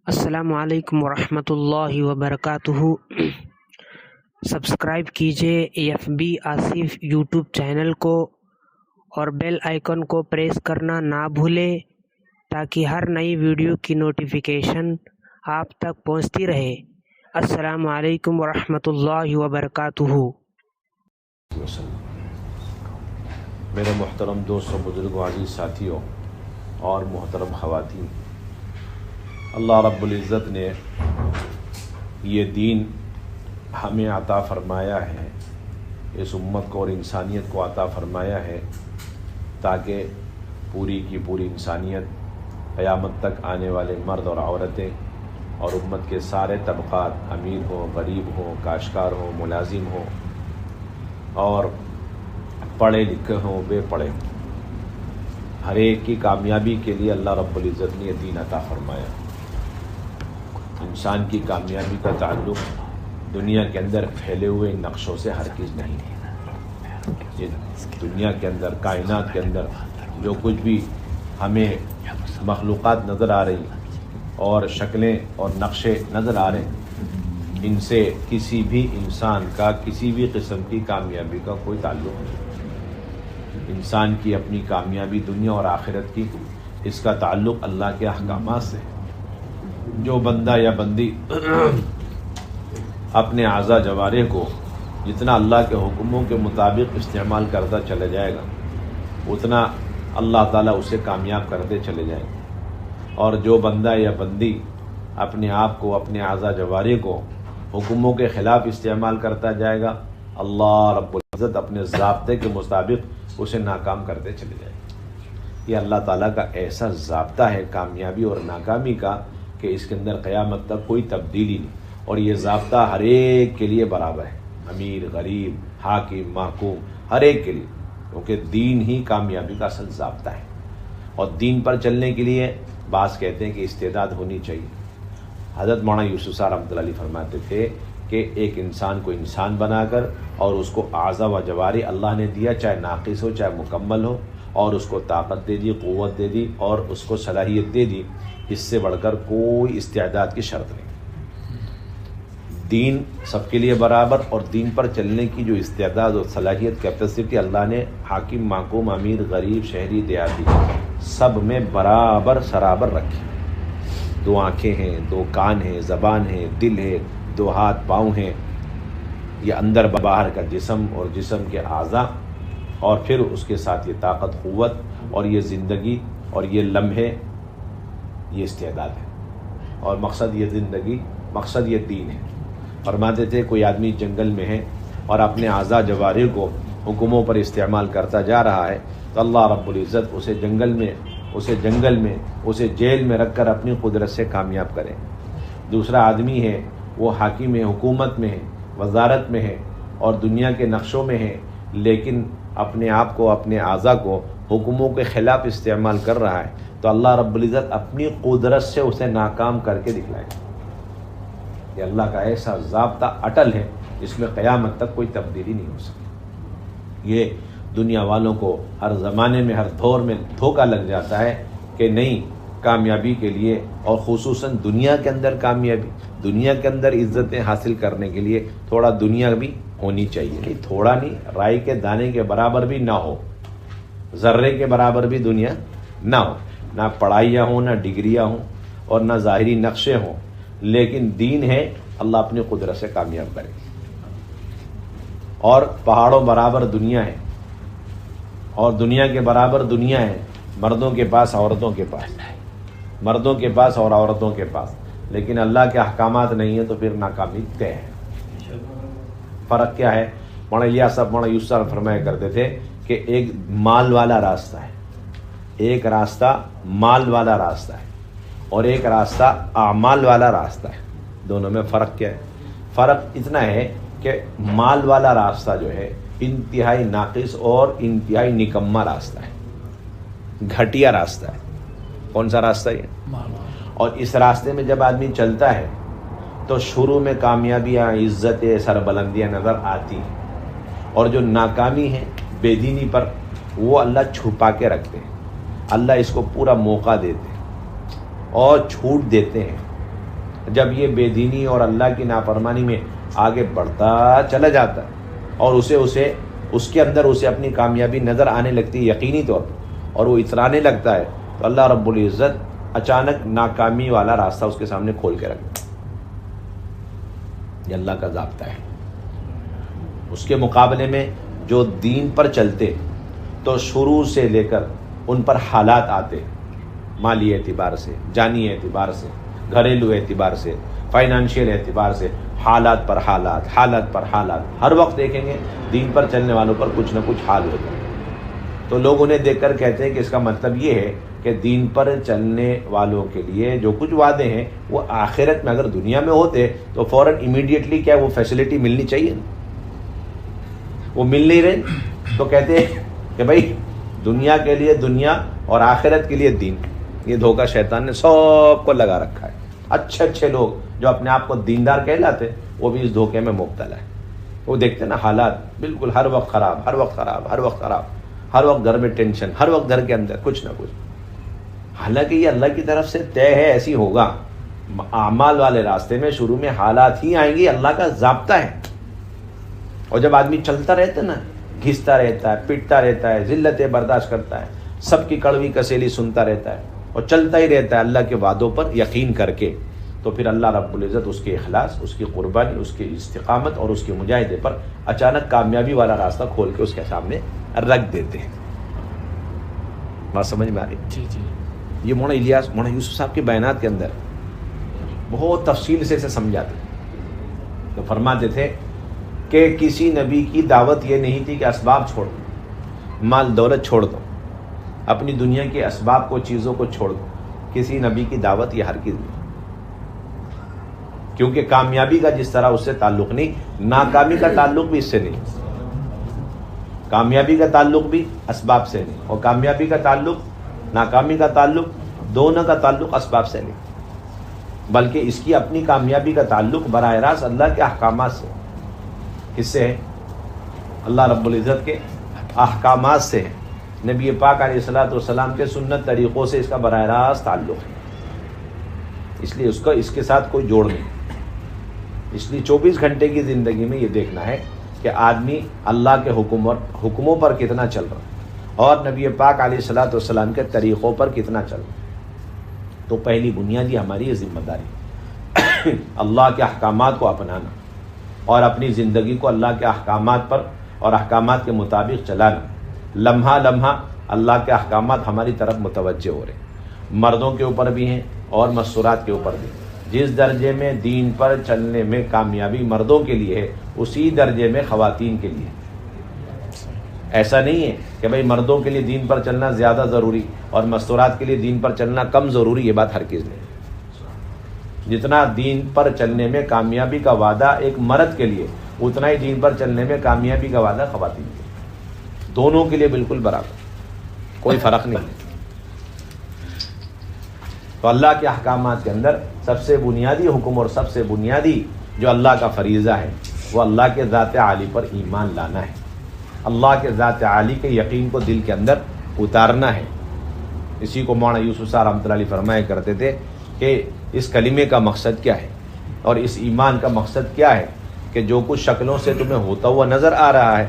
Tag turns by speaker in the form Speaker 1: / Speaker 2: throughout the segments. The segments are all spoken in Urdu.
Speaker 1: السلام علیکم ورحمۃ اللہ وبرکاتہ۔ سبسکرائب کیجیے FB آصف یوٹیوب چینل کو اور بیل آئیکن کو پریس کرنا نہ بھولیں تاکہ ہر نئی ویڈیو کی نوٹیفیکیشن آپ تک پہنچتی رہے۔ السلام علیکم ورحمۃ اللہ وبرکاتہ۔
Speaker 2: میرے محترم دوستوں، بزرگوں، عزیز ساتھیوں اور محترم خواتین، اللہ رب العزت نے یہ دین ہمیں عطا فرمایا ہے، اس امت کو اور انسانیت کو عطا فرمایا ہے تاکہ پوری کی پوری انسانیت، قیامت تک آنے والے مرد اور عورتیں اور امت کے سارے طبقات، امیر ہوں، غریب ہوں، کاشتکار ہوں، ملازم ہوں اور پڑھے لکھے ہوں، بے پڑھے ہوں، ہر ایک کی کامیابی کے لیے اللہ رب العزت نے یہ دین عطا فرمایا۔ انسان کی کامیابی کا تعلق دنیا کے اندر پھیلے ہوئے نقشوں سے ہرگز نہیں ہے۔ یہ دنیا کے اندر، کائنات کے اندر جو کچھ بھی ہمیں مخلوقات نظر آ رہی اور شکلیں اور نقشے نظر آ رہے ہیں، ان سے کسی بھی انسان کا کسی بھی قسم کی کامیابی کا کوئی تعلق نہیں۔ انسان کی اپنی کامیابی دنیا اور آخرت کی، اس کا تعلق اللہ کے احکامات سے ہے۔ جو بندہ یا بندی اپنے اعضاء جوارح کو جتنا اللہ کے حکموں کے مطابق استعمال کرتا چلا جائے گا، اتنا اللہ تعالیٰ اسے کامیاب کرتے چلے جائیں گے، اور جو بندہ یا بندی اپنے آپ کو، اپنے اعضاء جوارح کو حکموں کے خلاف استعمال کرتا جائے گا، اللہ رب العزت اپنے ضابطے کے مطابق اسے ناکام کرتے چلے جائیں گے۔ یہ اللہ تعالیٰ کا ایسا ضابطہ ہے کامیابی اور ناکامی کا کہ اس کے اندر قیامت تک کوئی تبدیلی نہیں، اور یہ ضابطہ ہر ایک کے لیے برابر ہے، امیر، غریب، حاکم، محکوم، ہر ایک کے لیے، کیونکہ دین ہی کامیابی کا اصل ضابطہ ہے۔ اور دین پر چلنے کے لیے بعض کہتے ہیں کہ استعداد ہونی چاہیے۔ حضرت مولانا یوسف صاحب رحمۃ اللہ علیہ فرماتے تھے کہ ایک انسان کو انسان بنا کر اور اس کو اعضاء و جوارح اللہ نے دیا، چاہے ناقص ہو چاہے مکمل ہو، اور اس کو طاقت دے دی، قوت دے دی اور اس کو صلاحیت دے دی، اس سے بڑھ کر کوئی استعداد کی شرط نہیں۔ دین سب کے لیے برابر، اور دین پر چلنے کی جو استعداد اور صلاحیت، کیپیسٹی اللہ نے حاکم، محکوم، امیر، غریب، شہری، دیہاتی سب میں برابر سرابر رکھی۔ 2 آنکھیں ہیں، 2 کان ہیں، زبان ہے، دل ہے، 2 ہاتھ پاؤں ہیں، یہ اندر باہر کا جسم اور جسم کے اعضاء، اور پھر اس کے ساتھ یہ طاقت، قوت اور یہ زندگی اور یہ لمحے، یہ استعداد ہے۔ اور مقصد یہ زندگی، مقصد یہ دین ہے۔ فرماتے تھے کوئی آدمی جنگل میں ہے اور اپنے اعضاء جوارح کو حکموں پر استعمال کرتا جا رہا ہے تو اللہ رب العزت اسے جنگل میں اسے جیل میں رکھ کر اپنی قدرت سے کامیاب کرے۔ دوسرا آدمی ہے، وہ حاکم ہے، حکومت میں ہے، وزارت میں ہے اور دنیا کے نقشوں میں ہے، لیکن اپنے آپ کو، اپنے اعضاء کو حکموں کے خلاف استعمال کر رہا ہے، تو اللہ رب العزت اپنی قدرت سے اسے ناکام کر کے دکھلائے گا۔ یہ اللہ کا ایسا ضابطہ اٹل ہے، اس میں قیامت تک کوئی تبدیلی نہیں ہو سکتی۔ یہ دنیا والوں کو ہر زمانے میں، ہر دور میں دھوکہ لگ جاتا ہے کہ نہیں، کامیابی کے لیے اور خصوصاً دنیا کے اندر کامیابی، دنیا کے اندر عزتیں حاصل کرنے کے لیے تھوڑا دنیا بھی ہونی چاہیے، نہیں تھوڑا نہیں، رائی کے دانے کے برابر بھی نہ ہو، ذرے کے برابر بھی دنیا نہ ہو، نہ پڑھائیاں ہوں، نہ ڈگریاں ہوں اور نہ ظاہری نقشے ہوں، لیکن دین ہے، اللہ اپنی قدرت سے کامیاب کرے۔ اور پہاڑوں برابر دنیا ہے، اور دنیا کے برابر دنیا ہے، مردوں کے پاس، عورتوں کے پاس، مردوں کے پاس اور عورتوں کے پاس، لیکن اللہ کے احکامات نہیں ہیں تو پھر ناکامی طے ہے۔ فرق کیا ہے؟ مولانا الیاس صاحب، مولانا یوسف صاحب فرمایا کرتے تھے کہ ایک مال والا راستہ ہے، ایک راستہ مال والا راستہ ہے اور ایک راستہ اعمال والا راستہ ہے۔ دونوں میں فرق کیا ہے؟ فرق اتنا ہے کہ مال والا راستہ جو ہے انتہائی ناقص اور انتہائی نکما راستہ ہے، گھٹیا راستہ ہے۔ کون سا راستہ ہے؟ اور اس راستے میں جب آدمی چلتا ہے تو شروع میں کامیابیاں، عزتیں، سربلندیاں نظر آتی ہیں، اور جو ناکامی ہے بے دینی پر، وہ اللہ چھپا کے رکھتے ہیں، اللہ اس کو پورا موقع دیتے ہیں اور چھوٹ دیتے ہیں جب یہ بے دینی اور اللہ کی نافرمانی میں آگے بڑھتا چلا جاتا ہے اور اس کے اندر اسے اپنی کامیابی نظر آنے لگتی ہے یقینی طور پر، اور وہ اترانے لگتا ہے، تو اللہ رب العزت اچانک ناکامی والا راستہ اس کے سامنے کھول کے رکھتا ہے۔ یہ اللہ کا ضابطہ ہے۔ اس کے مقابلے میں جو دین پر چلتے تو شروع سے لے کر ان پر حالات آتے، مالی اعتبار سے، جانی اعتبار سے، گھریلو اعتبار سے، فائنانشیل اعتبار سے، حالات پر حالات، حالات پر حالات، ہر وقت دیکھیں گے دین پر چلنے والوں پر کچھ نہ کچھ حال ہوتا ہے۔ تو لوگ انہیں دیکھ کر کہتے ہیں کہ اس کا مطلب یہ ہے کہ دین پر چلنے والوں کے لیے جو کچھ وعدے ہیں وہ آخرت میں اگر دنیا میں ہوتے تو فوراً امیڈیٹلی کیا وہ فیسلٹی ملنی چاہیے، وہ مل نہیں رہے، تو کہتے ہیں کہ بھائی دنیا کے لیے دنیا اور آخرت کے لیے دین۔ یہ دھوکہ شیطان نے سب کو لگا رکھا ہے۔ اچھے اچھے لوگ جو اپنے آپ کو دیندار کہلاتے وہ بھی اس دھوکے میں مبتلا ہے۔ وہ دیکھتے نا حالات بالکل ہر وقت خراب، ہر وقت خراب، ہر وقت خراب، ہر وقت گھر میں ٹینشن، ہر وقت گھر کے اندر کچھ نہ کچھ۔ حالانکہ یہ اللہ کی طرف سے طے ہے، ایسی ہوگا۔ اعمال والے راستے میں شروع میں حالات ہی آئیں گی، اللہ کا ضابطہ ہے۔ اور جب آدمی چلتا رہتا ہے نا، گھستا رہتا ہے، پٹتا رہتا ہے، ذلتیں برداشت کرتا ہے، سب کی کڑوی کسیلی سنتا رہتا ہے اور چلتا ہی رہتا ہے اللہ کے وعدوں پر یقین کر کے، تو پھر اللہ رب العزت اس کے اخلاص، اس کی قربانی، اس کی استقامت اور اس کے مجاہدے پر اچانک کامیابی والا راستہ کھول کے اس کے سامنے رکھ دیتے ہیں۔ بات سمجھ میں آ رہی؟
Speaker 3: جی جی۔
Speaker 2: یہ مولانا یوسف صاحب کے بیانات کے اندر بہت تفصیل سے اسے سمجھاتے، تو فرماتے تھے کہ کسی نبی کی دعوت یہ نہیں تھی کہ اسباب چھوڑ دو، مال دولت چھوڑ دو، اپنی دنیا کے اسباب کو، چیزوں کو چھوڑ دو۔ کسی نبی کی دعوت یہ ہرگز نہیں، کیونکہ کامیابی کا جس طرح اس سے تعلق نہیں، ناکامی کا تعلق بھی اس سے نہیں۔ کامیابی کا تعلق بھی اسباب سے نہیں، اور کامیابی کا تعلق، ناکامی کا تعلق، دونوں کا تعلق اسباب سے نہیں، بلکہ اس کی اپنی کامیابی کا تعلق براہ راست اللہ کے احکامات سے۔ کس سے ہے؟ اللہ رب العزت کے احکامات سے ہے، نبی پاک علیہ الصلوۃ والسلام کے سنت طریقوں سے اس کا براہ راست تعلق ہے، اس لیے اس کے ساتھ کوئی جوڑ نہیں۔ اس لیے 24 گھنٹے کی زندگی میں یہ دیکھنا ہے کہ آدمی اللہ کے حکموں پر کتنا چل رہا ہے اور نبی پاک علیہ الصلوۃ والسلام کے طریقوں پر کتنا چل رہا ہے۔ تو پہلی بنیادی ہماری یہ ذمہ داری اللہ کے احکامات کو اپنانا اور اپنی زندگی کو اللہ کے احکامات پر اور احکامات کے مطابق چلانا۔ لمحہ لمحہ اللہ کے احکامات ہماری طرف متوجہ ہو رہے ہیں، مردوں کے اوپر بھی ہیں اور مستورات کے اوپر بھی۔ جس درجے میں دین پر چلنے میں کامیابی مردوں کے لیے ہے، اسی درجے میں خواتین کے لیے۔ ایسا نہیں ہے کہ بھئی مردوں کے لیے دین پر چلنا زیادہ ضروری اور مستورات کے لیے دین پر چلنا کم ضروری، یہ بات ہرگز نہیں۔ جتنا دین پر چلنے میں کامیابی کا وعدہ ایک مرد کے لیے، اتنا ہی دین پر چلنے میں کامیابی کا وعدہ خواتین کے لیے، دونوں کے لیے بالکل برابر، کوئی فرق نہیں ہے۔ تو اللہ کے احکامات کے اندر سب سے بنیادی حکم اور سب سے بنیادی جو اللہ کا فریضہ ہے وہ اللہ کے ذات عالی پر ایمان لانا ہے، اللہ کے ذات عالی کے یقین کو دل کے اندر اتارنا ہے۔ اسی کو مولانا یوسف صاحب رحمۃ اللہ علیہ فرمایا کرتے تھے کہ اس کلمے کا مقصد کیا ہے اور اس ایمان کا مقصد کیا ہے کہ جو کچھ شکلوں سے تمہیں ہوتا ہوا نظر آ رہا ہے،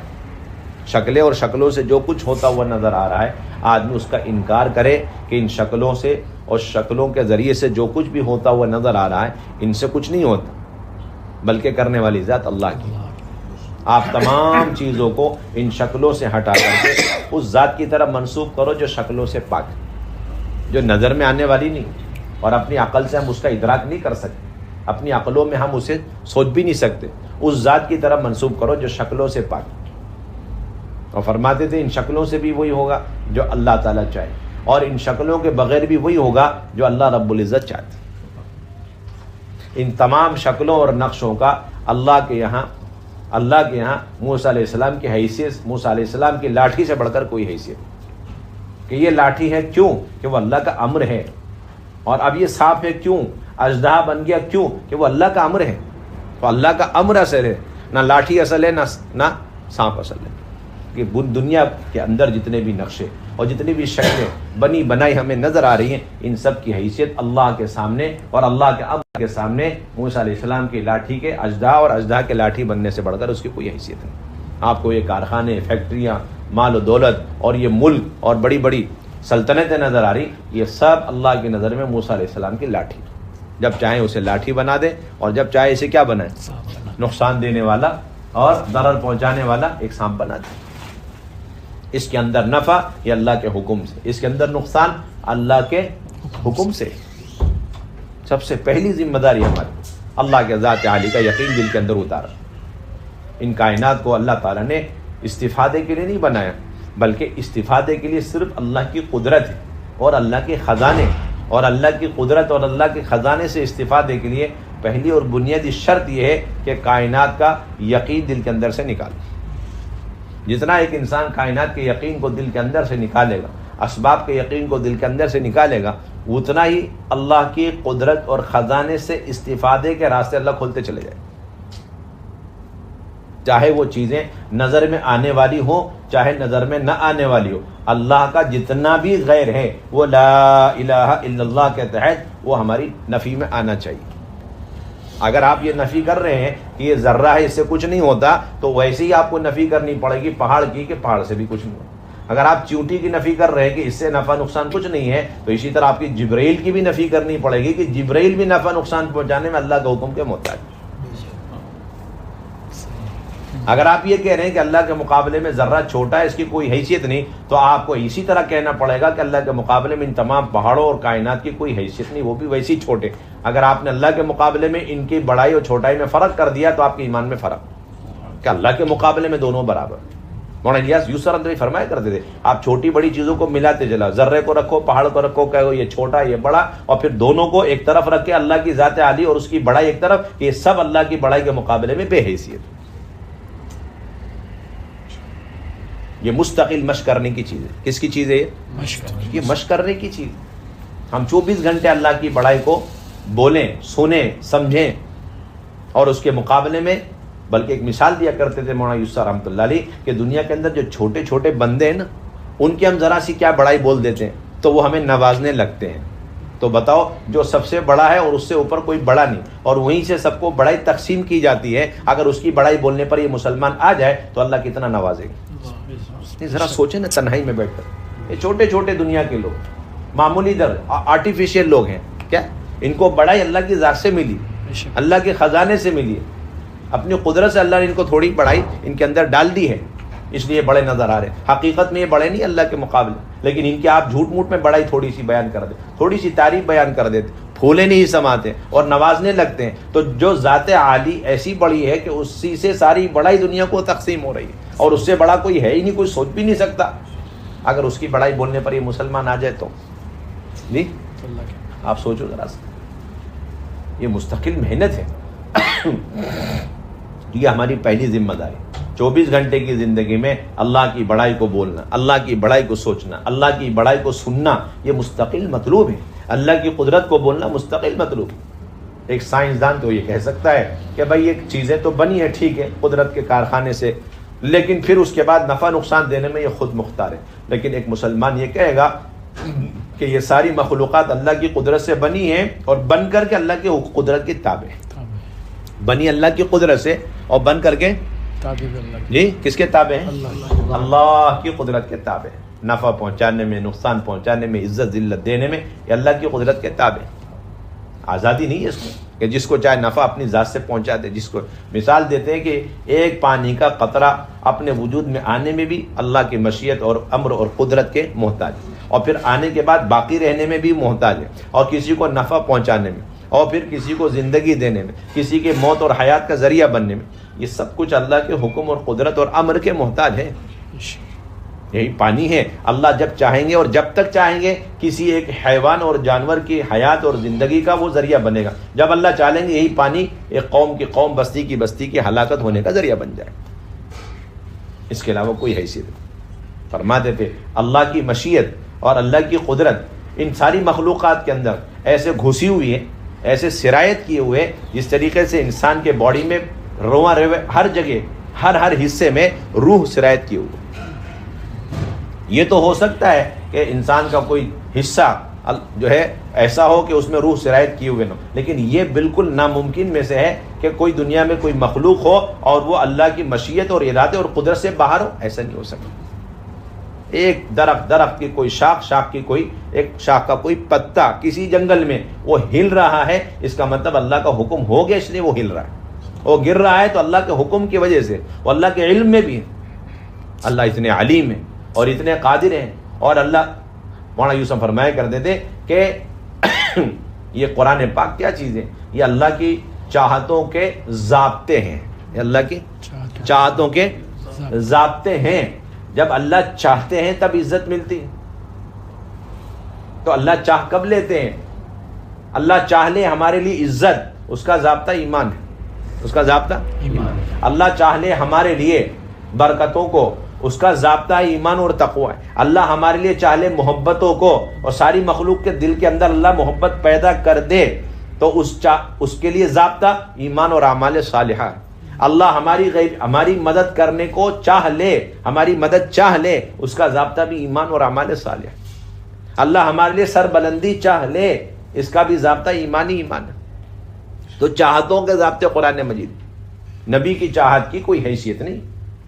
Speaker 2: شکلیں اور شکلوں سے جو کچھ ہوتا ہوا نظر آ رہا ہے، آدمی اس کا انکار کرے کہ ان شکلوں سے اور شکلوں کے ذریعے سے جو کچھ بھی ہوتا ہوا نظر آ رہا ہے ان سے کچھ نہیں ہوتا، بلکہ کرنے والی ذات اللہ کی۔ آپ تمام چیزوں کو ان شکلوں سے ہٹا کر کے اس ذات کی طرف منسوب کرو جو شکلوں سے پاک ہے، جو نظر میں آنے والی نہیں، اور اپنی عقل سے ہم اس کا ادراک نہیں کر سکتے، اپنی عقلوں میں ہم اسے سوچ بھی نہیں سکتے۔ اس ذات کی طرف منسوب کرو جو شکلوں سے پاک ہے، اور فرماتے تھے ان شکلوں سے بھی وہی ہوگا جو اللہ تعالیٰ چاہے، اور ان شکلوں کے بغیر بھی وہی ہوگا جو اللہ رب العزت چاہتے۔ ان تمام شکلوں اور نقشوں کا اللہ کے یہاں موسیٰ علیہ السلام کی حیثیت، موسیٰ علیہ السلام کی لاٹھی سے بڑھ کر کوئی حیثیت نہیں کہ یہ لاٹھی ہے، کیوں کہ وہ اللہ کا امر ہے، اور اب یہ سانپ ہے کیوں، اژدہا بن گیا کیوں کہ وہ اللہ کا امر ہے۔ تو اللہ کا امر اصل ہے، نہ لاٹھی اصل ہے، نہ سانپ اصل ہے۔ کہ دنیا کے اندر جتنے بھی نقشے اور جتنی بھی شکلیں بنی بنائی ہمیں نظر آ رہی ہیں، ان سب کی حیثیت اللہ کے سامنے اور اللہ کے امر کے سامنے موسیٰ علیہ السلام کی لاٹھی کے اژدہا اور اژدہا کے لاٹھی بننے سے بڑھ کر اس کی کوئی حیثیت نہیں۔ آپ کو یہ کارخانے، فیکٹریاں، مال و دولت اور یہ ملک اور بڑی بڑی سلطنتیں نظر آ رہی، یہ سب اللہ کی نظر میں موسیٰ علیہ السلام کی لاٹھی، جب چاہیں اسے لاٹھی بنا دیں اور جب چاہے اسے کیا بنائیں، نقصان دینے والا اور ضرر پہنچانے والا ایک سانپ بنا دیں۔ اس کے اندر نفع یہ اللہ کے حکم سے، اس کے اندر نقصان اللہ کے حکم سے۔ سب سے پہلی ذمہ داری ہماری اللہ کے ذات عالی کا یقین دل کے اندر اتارا۔ ان کائنات کو اللہ تعالیٰ نے استفادے کے لیے نہیں بنایا، بلکہ استفادے کے لیے صرف اللہ کی قدرت ہے اور اللہ کے خزانے، اور اللہ کی قدرت اور اللہ کے خزانے سے استفادے کے لیے پہلی اور بنیادی شرط یہ ہے کہ کائنات کا یقین دل کے اندر سے نکالے۔ جتنا ایک انسان کائنات کے یقین کو دل کے اندر سے نکالے گا، اسباب کے یقین کو دل کے اندر سے نکالے گا، اتنا ہی اللہ کی قدرت اور خزانے سے استفادے کے راستے اللہ کھولتے چلے جائیں، چاہے وہ چیزیں نظر میں آنے والی ہوں چاہے نظر میں نہ آنے والی ہو۔ اللہ کا جتنا بھی غیر ہے وہ لا الہ الا اللہ کے تحت وہ ہماری نفی میں آنا چاہیے۔ اگر آپ یہ نفی کر رہے ہیں کہ یہ ذرہ ہے، اس سے کچھ نہیں ہوتا، تو ویسے ہی آپ کو نفی کرنی پڑے گی پہاڑ کی کہ پہاڑ سے بھی کچھ نہیں ہوتا۔ اگر آپ چیونٹی کی نفی کر رہے ہیں کہ اس سے نفع نقصان کچھ نہیں ہے، تو اسی طرح آپ کی جبرائیل کی بھی نفی کرنی پڑے گی کہ جبرائیل بھی نفع نقصان پہنچانے میں اللہ کے حکم کے محتاج ہے۔ اگر آپ یہ کہہ رہے ہیں کہ اللہ کے مقابلے میں ذرہ چھوٹا ہے، اس کی کوئی حیثیت نہیں، تو آپ کو اسی طرح کہنا پڑے گا کہ اللہ کے مقابلے میں ان تمام پہاڑوں اور کائنات کی کوئی حیثیت نہیں، وہ بھی ویسے ہی چھوٹے۔ اگر آپ نے اللہ کے مقابلے میں ان کی بڑائی اور چھوٹائی میں فرق کر دیا تو آپ کے ایمان میں فرق کہ اللہ کے مقابلے میں دونوں برابر۔ مولانا الیاس یوسر اندر فرمایا کرتے تھے، آپ چھوٹی بڑی چیزوں کو ملاتے چلا، ذرے کو رکھو، پہاڑ کو رکھو، کہو یہ چھوٹا یہ بڑا، اور پھر دونوں کو ایک طرف رکھ کے اللہ کی ذات عالی اور اس کی بڑائی ایک طرف، یہ سب اللہ کی بڑائی کے مقابلے میں بے حیثیت۔ یہ مستقل مشق کرنے کی چیز ہے۔ کس کی چیز ہے یہ مشق کرنے کی چیز۔ ہم 24 گھنٹے اللہ کی بڑائی کو بولیں، سنیں، سمجھیں، اور اس کے مقابلے میں بلکہ ایک مثال دیا کرتے تھے مولانا یوسف رحمۃ اللہ علیہ کہ دنیا کے اندر جو چھوٹے چھوٹے بندے ہیں نا، ان کی ہم ذرا سی کیا بڑائی بول دیتے ہیں تو وہ ہمیں نوازنے لگتے ہیں۔ تو بتاؤ جو سب سے بڑا ہے اور اس سے اوپر کوئی بڑا نہیں، اور وہیں سے سب کو بڑائی تقسیم کی جاتی ہے، اگر اس کی بڑائی بولنے پر یہ مسلمان آ جائے تو اللہ کتنا نوازے گا۔ ذرا سوچیں نا تنہائی میں بیٹھ کر، یہ چھوٹے چھوٹے دنیا کے لوگ، معمولی در آرٹیفیشیل لوگ ہیں کیا، ان کو بڑائی اللہ کی ذات سے ملی، اللہ کے خزانے سے ملی ہے، اپنی قدرت سے اللہ نے ان کو تھوڑی بڑائی ان کے اندر ڈال دی ہے، اس لیے بڑے نظر آ رہے ہیں۔ حقیقت میں یہ بڑے نہیں اللہ کے مقابلے، لیکن ان کے آپ جھوٹ موٹ میں بڑائی تھوڑی سی بیان کر دیں، تھوڑی سی تعریف بیان کر دیتے، پھولے نہیں سماتے اور نوازنے لگتے ہیں۔ تو جو ذات عالی ایسی بڑی ہے کہ اسی سے ساری بڑائی دنیا کو تقسیم ہو رہی ہے، اور اس سے بڑا کوئی ہے ہی نہیں، کوئی سوچ بھی نہیں سکتا۔ اگر اس کی بڑائی بولنے پر یہ مسلمان آ جائے تو جی آپ سوچو ذرا سا، یہ مستقل محنت ہے۔ یہ ہماری پہلی ذمہ داری، 24 گھنٹے کی زندگی میں اللہ کی بڑائی کو بولنا، اللہ کی بڑائی کو سوچنا، اللہ کی بڑائی کو سننا، یہ مستقل مطلوب ہے۔ اللہ کی قدرت کو بولنا مستقل مطلوب ہے۔ ایک سائنسدان تو یہ کہہ سکتا ہے کہ بھائی یہ چیزیں تو بنی ہیں ٹھیک ہے قدرت کے کارخانے سے، لیکن پھر اس کے بعد نفع نقصان دینے میں یہ خود مختار ہے۔ لیکن ایک مسلمان یہ کہے گا کہ یہ ساری مخلوقات اللہ کی قدرت سے بنی ہیں اور بن کر کے اللہ کی قدرت کے تابع ہیں، بنی اللہ کی قدرت سے اور بن کر کے جی کس کے تابع ہیں؟ اللہ کی قدرت کے تابع ہیں۔ نفع پہنچانے میں، نقصان پہنچانے میں، عزت ذلت دینے میں، یہ اللہ کی قدرت کے تابع ہیں۔ آزادی نہیں ہے اس میں کہ جس کو چاہے نفع اپنی ذات سے پہنچا دے، جس کو مثال دیتے ہیں کہ ایک پانی کا قطرہ اپنے وجود میں آنے میں بھی اللہ کی مشیت اور امر اور قدرت کے محتاج، اور پھر آنے کے بعد باقی رہنے میں بھی محتاج ہے، اور کسی کو نفع پہنچانے میں، اور پھر کسی کو زندگی دینے میں، کسی کے موت اور حیات کا ذریعہ بننے میں، یہ سب کچھ اللہ کے حکم اور قدرت اور امر کے محتاج ہے۔ یہی پانی ہے، اللہ جب چاہیں گے اور جب تک چاہیں گے کسی ایک حیوان اور جانور کی حیات اور زندگی کا وہ ذریعہ بنے گا، جب اللہ چاہیں گے یہی پانی ایک قوم کی قوم، بستی کی بستی کی ہلاکت ہونے کا ذریعہ بن جائے، اس کے علاوہ کوئی حیثیت نہیں۔ فرماتے تھے اللہ کی مشیت اور اللہ کی قدرت ان ساری مخلوقات کے اندر ایسے گھسی ہوئی ہے، ایسے سرایت کیے ہوئے، جس طریقے سے انسان کے باڈی میں رواں روے ہر جگہ ہر حصے میں روح سرایت کی ہوئی، یہ تو ہو سکتا ہے کہ انسان کا کوئی حصہ جو ہے ایسا ہو کہ اس میں روح سرایت کیے ہوئے نہ ہو، لیکن یہ بالکل ناممکن میں سے ہے کہ کوئی دنیا میں کوئی مخلوق ہو اور وہ اللہ کی مشیت اور ارادے اور قدرت سے باہر ہو، ایسا نہیں ہو سکتا۔ ایک درخت کی کوئی شاخ کی کوئی ایک شاخ کا کوئی پتا کسی جنگل میں وہ ہل رہا ہے، اس کا مطلب اللہ کا حکم ہو گیا اس لیے وہ ہل رہا ہے۔ وہ گر رہا ہے تو اللہ کے حکم کی وجہ سے، وہ اللہ کے علم میں بھی ہے۔ اللہ اتنے علیم ہے اور اتنے قادر ہیں، اور اللہ مولانا یوسف فرمایا کرتے تھے کہ یہ قرآن پاک کیا چیز ہے؟ یہ اللہ کی چاہتوں کے ضابطے ہیں، یہ اللہ کی چاہتوں کے ضابطے ہیں۔ جب اللہ چاہتے ہیں تب عزت ملتی ہے، تو اللہ چاہ کب لیتے ہیں؟ اللہ چاہ لے ہمارے لیے عزت، اس کا ضابطہ ایمان ہے، اس کا ضابطہ ایمان۔ اللہ چاہ لے ہمارے لیے برکتوں کو، اس کا ضابطہ ایمان اور تقوی ہے۔ اللہ ہمارے لیے چاہ لے محبتوں کو، اور ساری مخلوق کے دل کے اندر اللہ محبت پیدا کر دے، تو اس کے لیے ضابطہ ایمان اور اعمال صالحہ ہے۔ اللہ ہماری مدد کرنے کو چاہ لے، ہماری مدد چاہ لے، اس کا ضابطہ بھی ایمان اور اعمال صالحہ ہے۔ اللہ ہمارے لیے سر بلندی چاہ لے، اس کا بھی ضابطہ ایمان ہے۔ تو چاہتوں کے ضابطے قرآن مجید، نبی کی چاہت کی کوئی حیثیت نہیں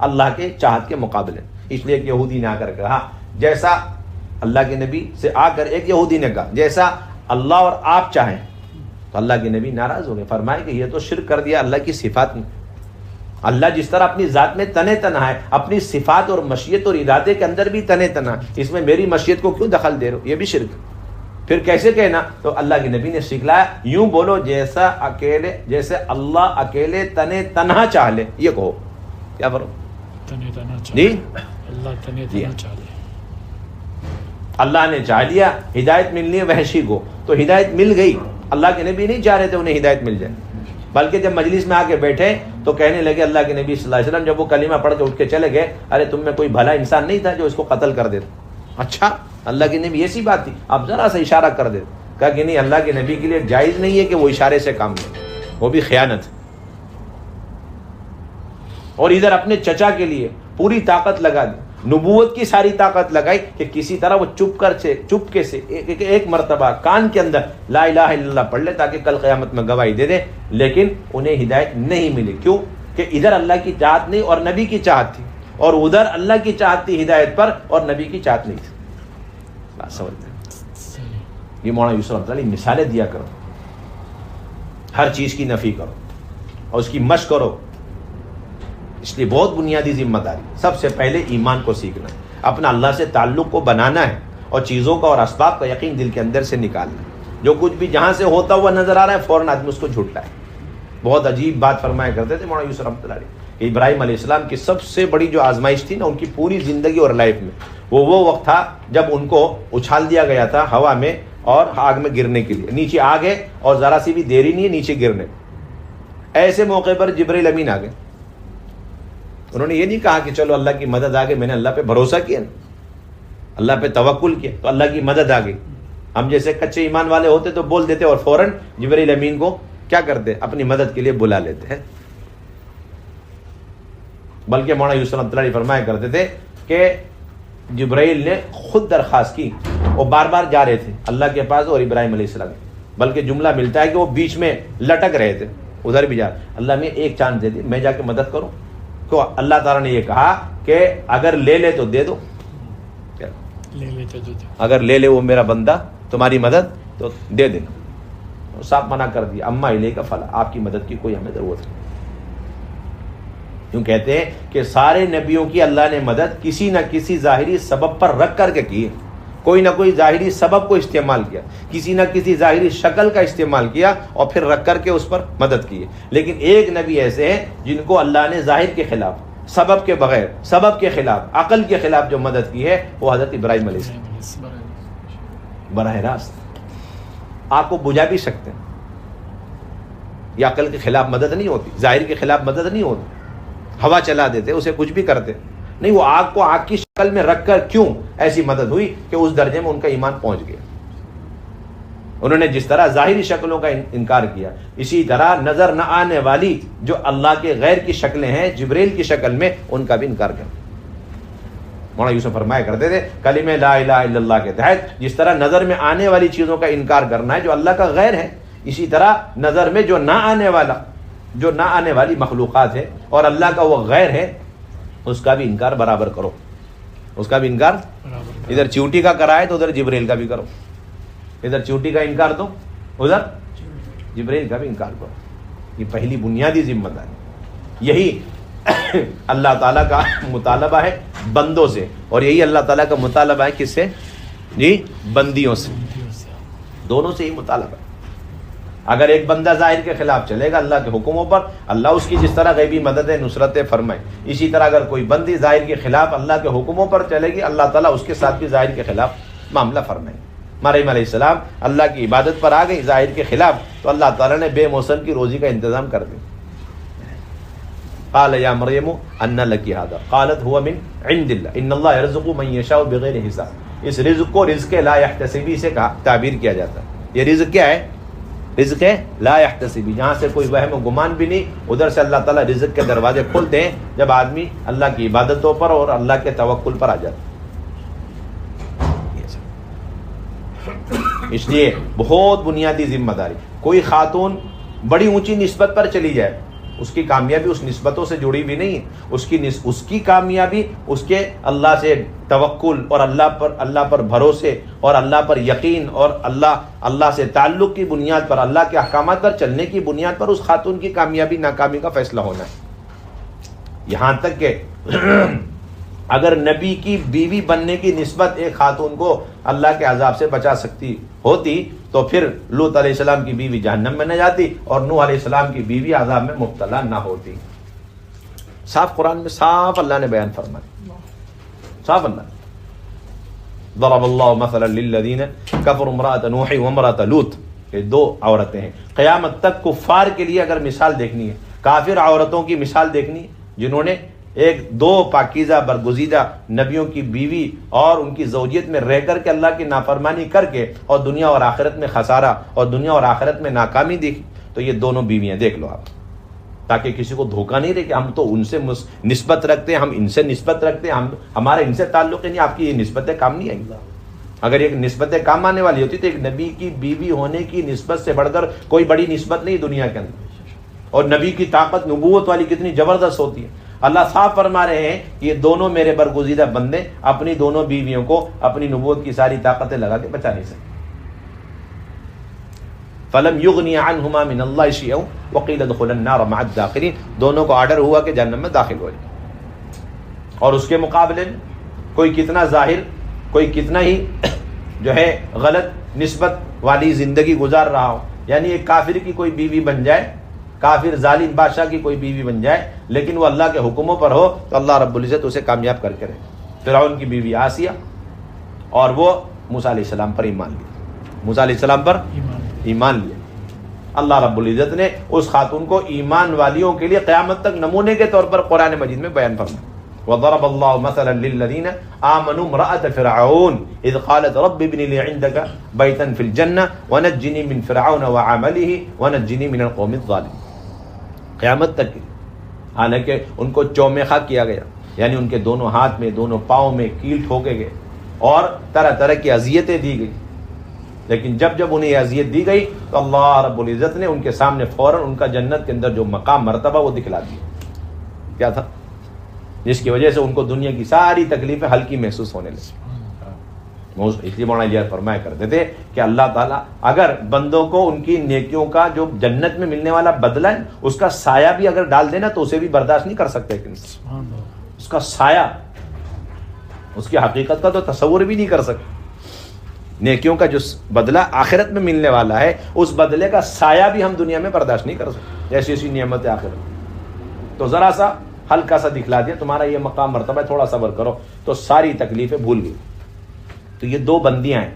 Speaker 2: اللہ کے چاہت کے مقابلے۔ اس لیے ایک یہودی نے آ کر کہا، جیسا اللہ کے نبی سے آ کر ایک یہودی نے کہا جیسا اللہ اور آپ چاہیں، تو اللہ کے نبی ناراض ہو گئے، فرمائے کہ یہ تو شرک کر دیا اللہ کی صفات میں۔ اللہ جس طرح اپنی ذات میں تنے تنہا ہے، اپنی صفات اور مشیت اور ارادے کے اندر بھی تنے تنہا، اس میں میری مشیت کو کیوں دخل دے رہے ہو؟ یہ بھی شرک۔ پھر کیسے کہنا؟ تو اللہ کے نبی نے سکھلایا، یوں بولو جیسے اللہ اکیلے تنے تنہا چاہ لے، یہ کہو۔ کیا کرو؟ جی اللہ نے چاہ لیا ہدایت ملنی ہے وحشی کو، تو ہدایت مل گئی۔ اللہ کے نبی نہیں چاہ رہے تھے انہیں ہدایت مل جائے، بلکہ جب مجلس میں آ کے بیٹھے تو کہنے لگے اللہ کے نبی صلی اللہ علیہ وسلم، جب وہ کلمہ پڑھ کے اٹھ کے چلے گئے، ارے تم میں کوئی بھلا انسان نہیں تھا جو اس کو قتل کر دیتا؟ اچھا، اللہ کے نبی ایسی بات تھی، اب ذرا سا اشارہ کر دیتے۔ کہا کہ نہیں، اللہ کے نبی کے لیے جائز نہیں ہے کہ وہ اشارے سے کام لے، وہ بھی خیانت۔ اور ادھر اپنے چچا کے لیے پوری طاقت لگا دی، نبوت کی ساری طاقت لگائی کہ کسی طرح وہ چپکے سے ایک مرتبہ کان کے اندر لا الہ الا اللہ پڑھ لے تاکہ کل قیامت میں گواہی دے دے، لیکن انہیں ہدایت نہیں ملی۔ کیوں؟ کہ ادھر اللہ کی چاہت نہیں اور نبی کی چاہت تھی، اور ادھر اللہ کی چاہت تھی ہدایت پر اور نبی کی چاہت نہیں تھی۔ بات سمجھتے ہیں؟ یہ مولانا یوسف رحمۃ اللہ علیہ مثالیں دیا کرو، ہر چیز کی نفی کرو اور اس کی مشق کرو۔ اس لیے بہت بنیادی ذمہ داری، سب سے پہلے ایمان کو سیکھنا ہے، اپنا اللہ سے تعلق کو بنانا ہے، اور چیزوں کا اور اسباب کا یقین دل کے اندر سے نکالنا ہے۔ جو کچھ بھی جہاں سے ہوتا ہوا نظر آ رہا ہے فوراً آدمی اس کو جھٹلا ہے۔ بہت عجیب بات فرمایا کرتے تھے مولانا یوسف رحمۃ اللہ علیہ کہ ابراہیم علیہ السلام کی سب سے بڑی جو آزمائش تھی نا ان کی پوری زندگی اور لائف میں، وہ وقت تھا جب ان کو اچھال دیا گیا تھا ہوا میں اور آگ میں گرنے کے لیے۔ نیچے آگ ہے اور ذرا سی بھی دیری نہیں ہے نیچے گرنے۔ ایسے موقع پر جبرائیل امین آ گئے۔ انہوں نے یہ نہیں کہا کہ چلو اللہ کی مدد آ گئی، میں نے اللہ پہ بھروسہ کیا، اللہ پہ توکل کیا تو اللہ کی مدد آ گئی۔ ہم جیسے کچے ایمان والے ہوتے تو بول دیتے اور فوراً جبرائیل امین کو کیا کرتے؟ اپنی مدد کے لیے بلا لیتے ہیں۔ بلکہ مولانا یوسف رحمۃ اللہ علیہ فرمایا کرتے تھے کہ جبرائیل نے خود درخواست کی، وہ بار بار جا رہے تھے اللہ کے پاس اور ابراہیم علیہ السلام، بلکہ جملہ ملتا ہے کہ وہ بیچ میں لٹک رہے تھے، ادھر بھی جا رہے۔ اللہ میں ایک چانس دے دی، میں جا کے مدد کروں؟ تو اللہ تعالیٰ نے یہ کہا کہ اگر لے لے تو دے دو، اگر لے لے وہ میرا بندہ تمہاری مدد تو دے دینا۔ صاف منع کر دیا، اما الیک کا فلا، آپ کی مدد کی کوئی ہمیں ضرورت نہیں۔ کیوں کہتے ہیں کہ سارے نبیوں کی اللہ نے مدد کسی نہ کسی ظاہری سبب پر رکھ کر کے کی ہے، کوئی نہ کوئی ظاہری سبب کو استعمال کیا، کسی نہ کسی ظاہری شکل کا استعمال کیا اور پھر رکھ کر کے اس پر مدد کی ہے۔ لیکن ایک نبی ایسے ہیں جن کو اللہ نے ظاہر کے خلاف، سبب کے بغیر، سبب کے خلاف، عقل کے خلاف جو مدد کی ہے وہ حضرت ابراہیم علیہ السلام، براہ راست۔ آپ کو بجھا بھی سکتے ہیں، یہ عقل کے خلاف مدد نہیں ہوتی، ظاہر کے خلاف مدد نہیں ہوتی، ہوا چلا دیتے، اسے کچھ بھی کرتے نہیں، وہ آگ کو آگ کی شکل میں رکھ کر کیوں ایسی مدد ہوئی کہ اس درجے میں ان کا ایمان پہنچ گیا۔ انہوں نے جس طرح ظاہری شکلوں کا انکار کیا، اسی طرح نظر نہ آنے والی جو اللہ کے غیر کی شکلیں ہیں، جبریل کی شکل میں، ان کا بھی انکار کیا۔ مولانا یوسف فرمایا کرتے تھے کلمہ لا الہ الا اللہ کے تحت جس طرح نظر میں آنے والی چیزوں کا انکار کرنا ہے جو اللہ کا غیر ہے، اسی طرح نظر میں جو نہ آنے والی مخلوقات ہے اور اللہ کا وہ غیر ہے اس کا بھی انکار برابر کرو، اس کا بھی انکار ادھر چیونٹی کا کرائے تو ادھر جبریل کا بھی کرو، ادھر چیونٹی کا انکار تو ادھر جبریل کا بھی انکار کرو. یہ پہلی بنیادی ذمہ داری. یہی اللہ تعالیٰ کا مطالبہ ہے بندوں سے، اور یہی اللہ تعالیٰ کا مطالبہ ہے کس سے؟ جی بندیوں سے، دونوں سے ہی مطالبہ ہے. اگر ایک بندہ ظاہر کے خلاف چلے گا اللہ کے حکموں پر، اللہ اس کی جس طرح غیبی مدد نصرت فرمائے، اسی طرح اگر کوئی بندی ظاہر کے خلاف اللہ کے حکموں پر چلے گی اللہ تعالیٰ اس کے ساتھ بھی ظاہر کے خلاف معاملہ فرمائے. مریم علیہ السلام اللہ کی عبادت پر آ گئی ظاہر کے خلاف، تو اللہ تعالیٰ نے بے موسم کی روزی کا انتظام کر دیا. قال یا مریم ان لکی ھذا قالت هو من عند اللہ ان اللہ یرزق من یشاء بغیر حساب. اس رزق کو رزق لا یحتسبی سے تعبیر کیا جاتا ہے. یہ رزق کیا ہے؟ رزق لا یحتسبی، جہاں سے کوئی وہم و گمان بھی نہیں، ادھر سے اللہ تعالیٰ رزق کے دروازے کھولتے ہیں جب آدمی اللہ کی عبادتوں پر اور اللہ کے توکل پر آ جاتا ہے. اس لیے بہت بنیادی ذمہ داری. کوئی خاتون بڑی اونچی نسبت پر چلی جائے، اس کی کامیابی اس نسبتوں سے جڑی بھی نہیں ہے. اس کی کامیابی اس کے اللہ سے توکل اور اللہ پر بھروسے اور اللہ پر یقین اور اللہ سے تعلق کی بنیاد پر، اللہ کے احکامات پر چلنے کی بنیاد پر اس خاتون کی کامیابی ناکامی کا فیصلہ ہونا ہے. یہاں تک کہ اگر نبی کی بیوی بننے کی نسبت ایک خاتون کو اللہ کے عذاب سے بچا سکتی ہوتی تو پھر لوط علیہ السلام کی بیوی جہنم میں نہ جاتی اور نوح علیہ السلام کی بیوی عذاب میں مبتلا نہ ہوتی. صاف قرآن میں صاف اللہ نے بیان فرمایا، صاف اللہ. ضرب اللہ مثلا للذین کفروا امرأۃ نوح وامرأۃ لوط، یہ دو عورتیں ہیں. قیامت تک کفار کے لیے اگر مثال دیکھنی ہے، کافر عورتوں کی مثال دیکھنی ہے جنہوں نے دو پاکیزہ برگزیدہ نبیوں کی بیوی اور ان کی زوجیت میں رہ کر کے اللہ کی نافرمانی کر کے اور دنیا اور آخرت میں خسارہ اور دنیا اور آخرت میں ناکامی دیکھی، تو یہ دونوں بیویاں دیکھ لو آپ، تاکہ کسی کو دھوکہ نہیں رہے کہ ہم تو ان سے نسبت رکھتے ہیں، ہم ان سے نسبت رکھتے ہیں، ہمارا ان سے تعلق ہی نہیں. آپ کی یہ نسبتیں کام نہیں آئیں گی. اگر ایک نسبتیں کام آنے والی ہوتی تو ایک نبی کی بیوی ہونے کی نسبت سے بڑھ کر کوئی بڑی نسبت نہیں دنیا کے اندر. اور نبی کی طاقت نبوت والی کتنی زبردست ہوتی ہے. اللہ صاف فرما رہے ہیں یہ دونوں میرے برگزیدہ بندے اپنی دونوں بیویوں کو اپنی نبوت کی ساری طاقتیں لگا کے بچا نہیں سکتے. فلم یغنی عنہما من اللہ شیئا وقیل ادخلا النار مع الداخلین، دونوں کو آرڈر ہوا کہ جہنم میں داخل ہو جائے. اور اس کے مقابلے میں کوئی کتنا ظاہر، کوئی کتنا ہی جو ہے غلط نسبت والی زندگی گزار رہا ہو، یعنی ایک کافر کی کوئی بیوی بن جائے، کافر ظالم بادشاہ کی کوئی بیوی بن جائے، لیکن وہ اللہ کے حکموں پر ہو تو اللہ رب العزت اسے کامیاب کر کے رہے. فرعون کی بیوی آسیہ، اور وہ موسیٰ علیہ السلام پر ایمان لیا، موسیٰ علیہ السلام پر ایمان لیا. اللہ رب العزت نے اس خاتون کو ایمان والیوں کے لیے قیامت تک نمونے کے طور پر قرآن مجید میں بیان فرمایا. وضرب اللہ مثلا للذین آمنوا امرأة فرعون اذ قالت رب ابن لی عندک بیتا فی الجنہ ونجنی من فرعون وعملہ ونجنی من القوم الظالمین. قیامت تک حالانکہ ان کو چومیخا کیا گیا، یعنی ان کے دونوں ہاتھ میں دونوں پاؤں میں کیل ٹھوکے گئے اور طرح طرح کی اذیتیں دی گئی، لیکن جب انہیں یہ اذیت دی گئی تو اللہ رب العزت نے ان کے سامنے فوراً ان کا جنت کے اندر جو مقام مرتبہ وہ دکھلا دیا. کیا تھا؟ جس کی وجہ سے ان کو دنیا کی ساری تکلیفیں ہلکی محسوس ہونے لگی. اس لیے مولانا یہ فرمایا کرتے تھے کہ اللہ تعالیٰ اگر بندوں کو ان کی نیکیوں کا جو جنت میں ملنے والا بدلہ ہے اس کا سایہ بھی اگر ڈال دینا تو اسے بھی برداشت نہیں کر سکتے. اس کا سایہ، اس کی حقیقت کا تو تصور بھی نہیں کر سکتے. نیکیوں کا جو بدلہ آخرت میں ملنے والا ہے اس بدلے کا سایہ بھی ہم دنیا میں برداشت نہیں کر سکتے. ایسی ایسی نعمت آخرت تو ذرا سا ہلکا سا دکھلا دیا تمہارا یہ مقام مرتبہ ہے، تھوڑا صبر کرو، تو ساری تکلیفیں بھول گئی. تو یہ دو بندیاں ہیں،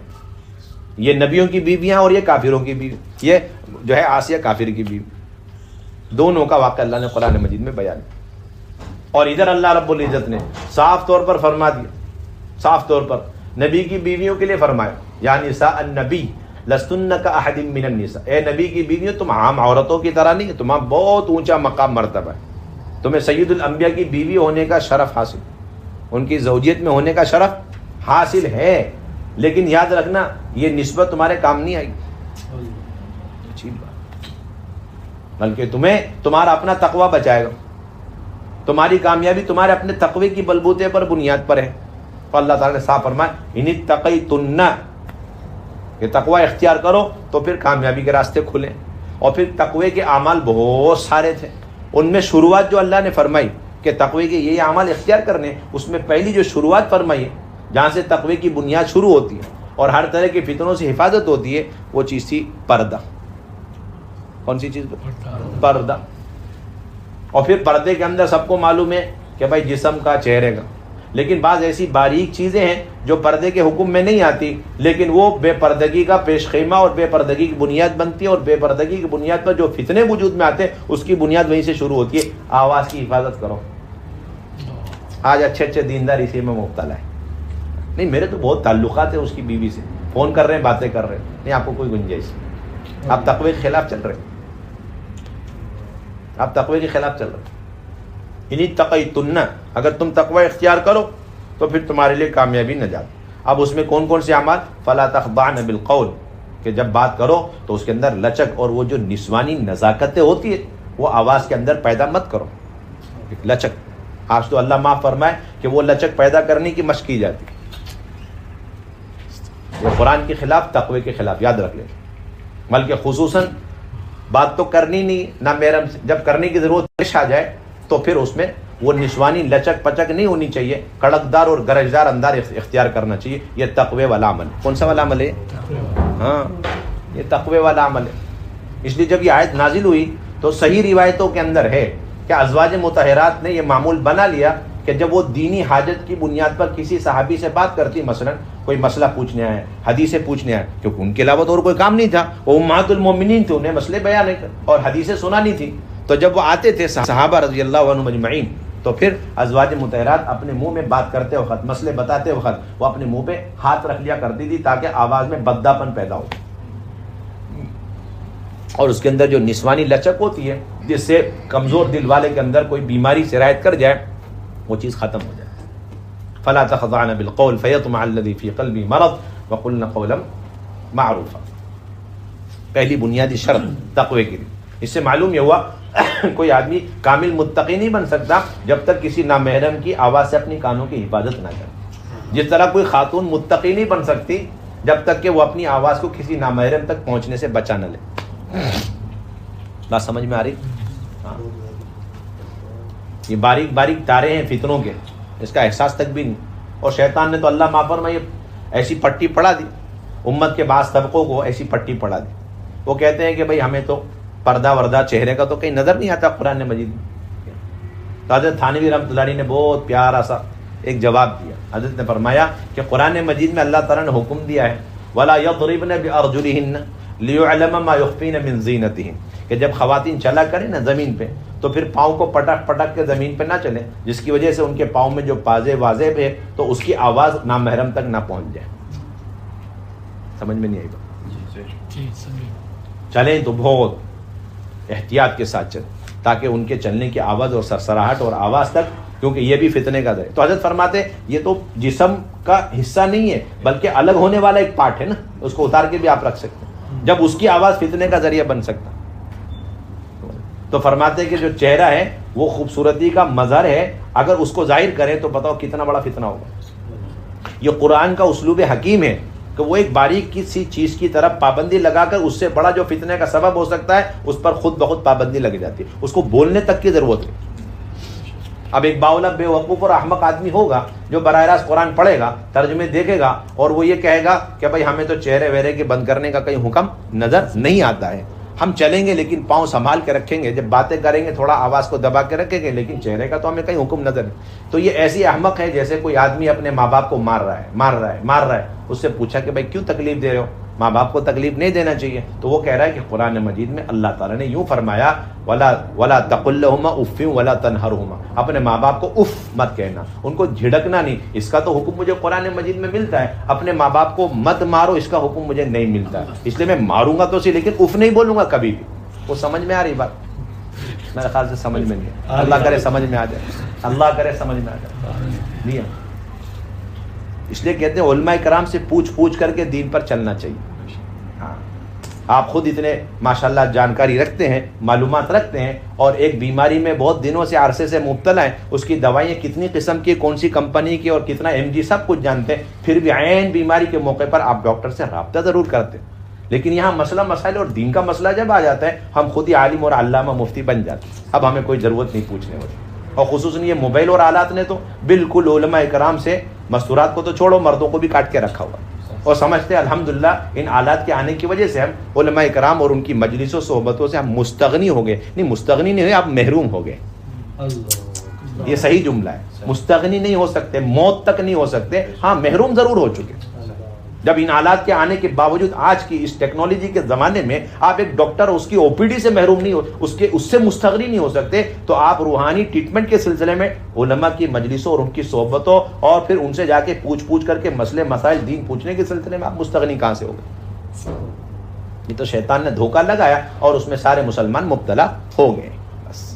Speaker 2: یہ نبیوں کی بیویاں اور یہ کافروں کی بیوی، یہ جو ہے آسیہ کافر کی بیوی. دونوں کا واقعہ اللہ نے قرآن مجید میں بیان کیا. اور ادھر اللہ رب العزت نے صاف طور پر فرما دیا، صاف طور پر نبی کی بیویوں کے لیے فرمایا یا نساء النبی لستن کاحد من النساء، اے نبی کی بیویوں تم عام عورتوں کی طرح نہیں، تمہارا بہت اونچا مقام مرتبہ ہے، تمہیں سید الانبیاء کی بیوی ہونے کا شرف حاصل. ان کی زوجیت میں ہونے کا شرف حاصل ہے، لیکن یاد رکھنا یہ نسبت تمہارے کام نہیں آئی، اچھی بات، بلکہ تمہیں تمہارا اپنا تقوی بچائے گا. تمہاری کامیابی تمہارے اپنے تقوی کی بلبوتے پر بنیاد پر ہے. تو اللہ تعالیٰ نے صاف فرمایا ان اتقیتن، کہ تقوی اختیار کرو تو پھر کامیابی کے راستے کھلیں. اور پھر تقوی کے اعمال بہت سارے تھے، ان میں شروعات جو اللہ نے فرمائی کہ تقوی کے یہ اعمال اختیار کرنے، اس میں پہلی جو شروعات فرمائی ہے جہاں سے تقوی کی بنیاد شروع ہوتی ہے اور ہر طرح کی فتنوں سے حفاظت ہوتی ہے، وہ چیز تھی پردہ. کون سی چیز؟ پردہ. اور پھر پردے کے اندر سب کو معلوم ہے کہ بھائی جسم کا، چہرے کا، لیکن بعض ایسی باریک چیزیں ہیں جو پردے کے حکم میں نہیں آتی، لیکن وہ بے پردگی کا پیش خیمہ اور بے پردگی کی بنیاد بنتی ہے، اور بے پردگی کی بنیاد پر جو فتنے وجود میں آتے ہیں اس کی بنیاد وہیں سے شروع ہوتی ہے. آواز کی حفاظت کرو. آج اچھے اچھے دیندار اسی میں مبتلا ہے. نہیں میرے تو بہت تعلقات ہیں اس کی بیوی سے، فون کر رہے ہیں، باتیں کر رہے ہیں. نہیں، آپ کو کوئی گنجائش نہیں، آپ تقوی کے خلاف چل رہے ہیں، آپ تقوی کے خلاف چل رہے ہیں. انہی تقیتن، اگر تم تقوی اختیار کرو تو پھر تمہارے لیے کامیابی نجات. اب اس میں کون کون سے اعمال؟ فلا تخضعن بالقول، کہ جب بات کرو تو اس کے اندر لچک اور وہ جو نسوانی نزاکتیں ہوتی ہے وہ آواز کے اندر پیدا مت کرو. لچک، آج تو اللہ معاف فرمائے کہ وہ لچک پیدا کرنے کی مشق کی جاتی ہے. یہ قرآن کے خلاف، تقوی کے خلاف، یاد رکھ لیں. بلکہ خصوصاً بات تو کرنی نہیں، نہ میرم سے، جب کرنے کی ضرورت پیش آ جائے تو پھر اس میں وہ نسوانی لچک پچک نہیں ہونی چاہیے، کڑکدار اور گرجدار انداز اختیار کرنا چاہیے. یہ تقوی والا عمل ہے. کون سا والا عمل ہے؟ ہاں، یہ تقوی والا عمل ہے. اس لیے جب یہ آیت نازل ہوئی تو صحیح روایتوں کے اندر ہے کہ ازواج مطہرات نے یہ معمول بنا لیا کہ جب وہ دینی حاجت کی بنیاد پر کسی صحابی سے بات کرتی، مثلا کوئی مسئلہ پوچھنے آئے، حدیثیں پوچھنے آئے، کیونکہ ان کے علاوہ تو اور کوئی کام نہیں تھا، وہ امہات المومنین تھے، انہیں مسئلے بیان نہیں اور حدیثیں سنا نہیں تھی. تو جب وہ آتے تھے صحابہ رضی اللہ عنہم اجمعین، تو پھر ازواج مطہرات اپنے منہ میں بات کرتے وقت، مسئلے بتاتے وقت وہ اپنے منہ پہ ہاتھ رکھ لیا کرتی تھی تاکہ آواز میں بداپن پیدا ہو، اور اس کے اندر جو نسوانی لچک ہوتی ہے جس سے کمزور دل والے کے اندر کوئی بیماری سرایت کر جائے وہ چیز ختم ہو جائے. فلا تخضعن بالقول فیطمع الذی فی قلبہ مرض وقلن قولا معروفا. پہلی بنیادی شرط تقوی کی. اس سے معلوم یہ ہوا کوئی آدمی کامل متقی نہیں بن سکتا جب تک کسی نامحرم کی آواز سے اپنی کانوں کی حفاظت نہ کرے. جس طرح کوئی خاتون متقی نہیں بن سکتی جب تک کہ وہ اپنی آواز کو کسی نامحرم تک پہنچنے سے بچا نہ لے. بات سمجھ میں آ رہی؟ ہاں. یہ باریک باریک تارے ہیں فتنوں کے، اس کا احساس تک بھی نہیں. اور شیطان نے تو اللہ معاف فرمائے ایسی پٹی پڑھا دی امت کے بعض طبقوں کو، ایسی پٹی پڑھا دی. وہ کہتے ہیں کہ بھئی ہمیں تو پردہ وردہ چہرے کا تو کہیں نظر نہیں آتا قرآن مجید میں. تو حضرت تھانوی رحمۃ اللہ علیہ نے بہت پیارا سا ایک جواب دیا. حضرت نے فرمایا کہ قرآن مجید میں اللہ تعالیٰ نے حکم دیا ہے وَلَا يَضْرِبْنَ بِأَرْجُلِهِنَّ لِيُعْلَمَ مَا يُخْفِينَ مِنْ زِينَتِهِنَّ، کہ جب خواتین چلا کریں نا زمین پہ تو پھر پاؤں کو پٹک پٹک کے زمین پہ نہ چلیں، جس کی وجہ سے ان کے پاؤں میں جو پازے واضح ہے تو اس کی آواز نامحرم تک نہ پہنچ جائے. سمجھ میں نہیں آئی بات؟ چلیں تو بہت احتیاط کے ساتھ چلیں تاکہ ان کے چلنے کی آواز اور سرسراہٹ اور آواز تک، کیونکہ یہ بھی فتنے کا در ہے. تو حضرت فرماتے یہ تو جسم کا حصہ نہیں ہے بلکہ الگ ہونے والا ایک پارٹ ہے نا، اس کو اتار کے بھی آپ رکھ سکتے ہیں جب اس کی آواز فتنے کا ذریعہ بن سکتا. تو فرماتے کہ جو چہرہ ہے وہ خوبصورتی کا مظہر ہے، اگر اس کو ظاہر کریں تو بتاؤ کتنا بڑا فتنہ ہوگا. یہ قرآن کا اسلوب حکیم ہے کہ وہ ایک باریک سی چیز کی طرف پابندی لگا کر اس سے بڑا جو فتنے کا سبب ہو سکتا ہے اس پر خود بخود پابندی لگ جاتی ہے، اس کو بولنے تک کی ضرورت ہے. اب ایک باولا بے وقوف اور احمق آدمی ہوگا جو براہ راست قرآن پڑھے گا، ترجمے دیکھے گا اور وہ یہ کہے گا کہ بھائی ہمیں تو چہرے وہرے کے بند کرنے کا کہیں حکم نظر نہیں آتا ہے، ہم چلیں گے لیکن پاؤں سنبھال کے رکھیں گے، جب باتیں کریں گے تھوڑا آواز کو دبا کے رکھیں گے، لیکن چہرے کا تو ہمیں کہیں حکم نظر نہیں. تو یہ ایسی احمق ہے جیسے کوئی آدمی اپنے ماں باپ کو مار رہا ہے. اس سے پوچھا کہ بھائی کیوں تکلیف دے رہے ہو؟ ماں باپ کو تکلیف نہیں دینا چاہیے. تو وہ کہہ رہا ہے کہ قرآن مجید میں اللہ تعالیٰ نے یوں فرمایا ولا تقل لهما اف ولا تنهرهما، اپنے ماں باپ کو اف مت کہنا، ان کو جھڑکنا نہیں. اس کا تو حکم مجھے قرآن مجید میں ملتا ہے. اپنے ماں باپ کو مت مارو، اس کا حکم مجھے نہیں ملتا ہے، اس لیے میں ماروں گا تو صحیح لیکن اف نہیں بولوں گا کبھی بھی. وہ سمجھ میں آ رہی بات؟ میرے خیال سے سمجھ میں نہیں. اللہ کرے سمجھ میں آ جائے، اللہ کرے سمجھ میں آ جائے. نہیں. اس لیے کہتے ہیں علماء کرام سے پوچھ کر کے دین پر چلنا چاہیے. ہاں آپ خود اتنے ماشاءاللہ جانکاری رکھتے ہیں، معلومات رکھتے ہیں، اور ایک بیماری میں بہت دنوں سے عرصے سے مبتلا ہیں، اس کی دوائیں کتنی قسم کی، کون سی کمپنی کی اور کتنا MG سب کچھ جانتے ہیں، پھر بھی عین بیماری کے موقع پر آپ ڈاکٹر سے رابطہ ضرور کرتے ہیں. لیکن یہاں مسئلہ مسائل اور دین کا مسئلہ جب آ جاتا ہے ہم خود ہی عالم اور علامہ مفتی بن جاتے ہیں. اب ہمیں کوئی ضرورت نہیں پوچھنے والی. اور خصوصاً یہ موبائل اور آلات نے تو بالکل علماء کرام سے، مستورات کو تو چھوڑو، مردوں کو بھی کاٹ کے رکھا ہوا، اور سمجھتے ہیں الحمدللہ ان آلات کے آنے کی وجہ سے ہم علماء کرام اور ان کی مجلس و صحبتوں سے ہم مستغنی ہو گئے. نہیں، مستغنی نہیں ہوئے، آپ محروم ہو گئے. یہ صحیح جملہ ہے. مستغنی نہیں ہو سکتے، موت تک نہیں ہو سکتے، ہاں محروم ضرور ہو چکے. جب ان آلات کے آنے کے باوجود آج کی اس ٹیکنالوجی کے زمانے میں آپ ایک ڈاکٹر اس کی OPD سے محروم نہیں ہو، اس سے مستغنی نہیں ہو سکتے، تو آپ روحانی ٹریٹمنٹ کے سلسلے میں علماء کی مجلسوں اور ان کی صحبتوں اور پھر ان سے جا کے پوچھ کر کے مسئلے مسائل دین پوچھنے کے سلسلے میں آپ مستغنی کہاں سے ہو گئے؟ یہ تو شیطان نے دھوکہ لگایا اور اس میں سارے مسلمان مبتلا ہو گئے. بس